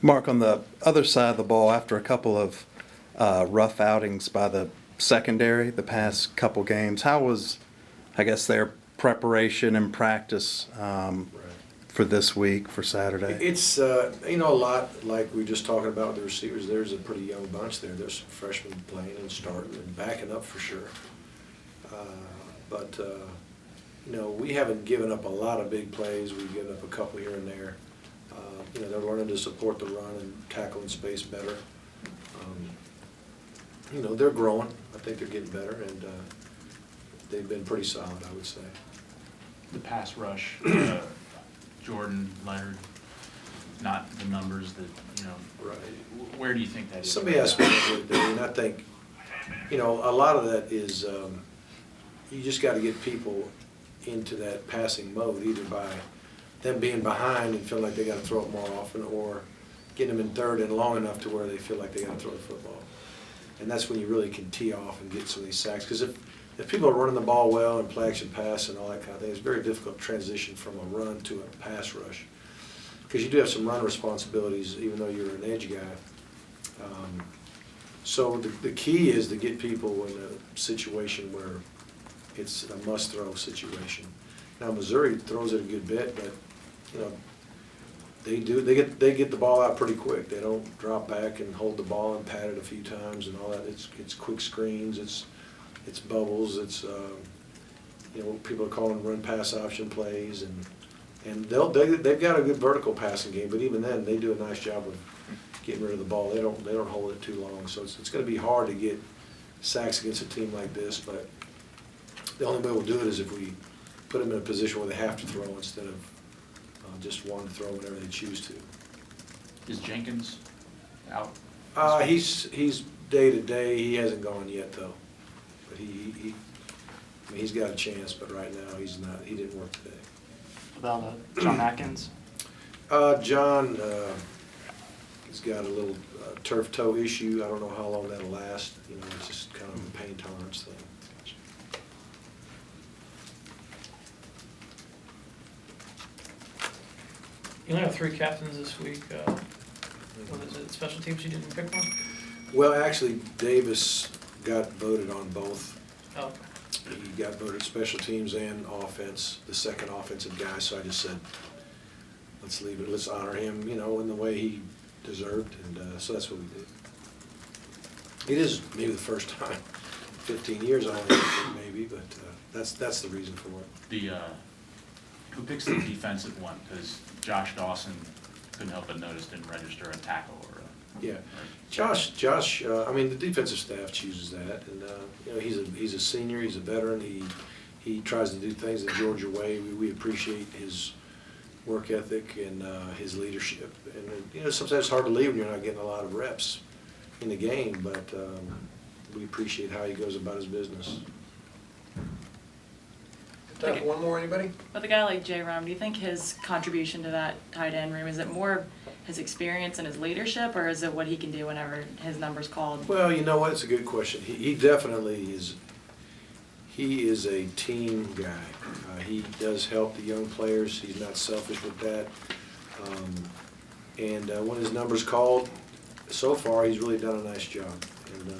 Mark, on the other side of the ball, after a couple of rough outings by the secondary the past couple games, how was, I guess, their preparation and practice for this week, for Saturday? It's, a lot like we were just talking about with the receivers. There's a pretty young bunch there. There's some freshmen playing and starting and backing up for sure. But we haven't given up a lot of big plays. We've given up a couple here and there. They're learning to support the run and tackle in space better. They're growing. I think they're getting better, and they've been pretty solid, I would say. The pass rush, Jordan, Leonard, not the numbers that, Right. Where do you think that is? Somebody asked me the other day, and I think, a lot of that is you just got to get people into that passing mode, either by them being behind and feel like they got to throw it more often, or getting them in third and long enough to where they feel like they got to throw the football. And that's when you really can tee off and get some of these sacks. Because if people are running the ball well and play action pass and all that kind of thing, it's very difficult to transition from a run to a pass rush. Because you do have some run responsibilities, even though you're an edge guy. So the key is to get people in a situation where it's a must-throw situation. Now Missouri throws it a good bit, but they get the ball out pretty quick. They don't drop back and hold the ball and pat it a few times and all that. It's quick screens. It's bubbles. It's people are calling run pass option plays, and they've got a good vertical passing game. But even then, they do a nice job of getting rid of the ball. They don't hold it too long. So it's going to be hard to get sacks against a team like this. But the only way we'll do it is if we put them in a position where they have to throw instead of just one to throw whenever they choose to. Is Jenkins out? He's day to day. He hasn't gone yet though, but he's got a chance. But right now he's not. He didn't work today. About John Atkins? John has got a little turf toe issue. I don't know how long that'll last. It's just kind of a pain tolerance thing. You only have 3 captains this week. What is it, special teams, you didn't pick one? Well, actually, Davis got voted on both. Oh, okay. He got voted special teams and offense, the second offensive guy, so I just said, let's leave it, let's honor him, in the way he deserved, and so that's what we did. It is maybe the first time in 15 years I only think maybe, but that's the reason for it. Who picks the defensive one? Because Josh Dawson, couldn't help but notice, didn't register a tackle or yeah. Josh. The defensive staff chooses that, and he's a senior. He's a veteran. He tries to do things the Georgia way. We appreciate his work ethic and his leadership. And sometimes it's hard to leave when you're not getting a lot of reps in the game, but we appreciate how he goes about his business. Time for one more, anybody? With a guy like Jay Rum, do you think his contribution to that tight end room, is it more his experience and his leadership, or is it what he can do whenever his number's called? Well, you know what? It's a good question. He definitely is. He is a team guy. He does help the young players. He's not selfish with that. And when his number's called, so far he's really done a nice job. And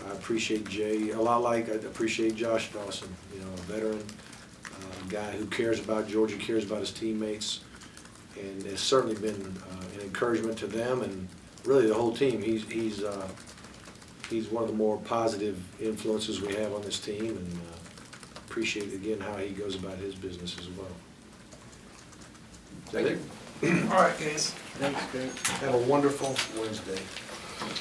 I appreciate Jay a lot like I appreciate Josh Dawson. A veteran, a guy who cares about Georgia, cares about his teammates, and has certainly been an encouragement to them and really the whole team. He's one of the more positive influences we have on this team, and appreciate again how he goes about his business as well. Is that it? All right, guys. Thanks, Greg. Have a wonderful Wednesday.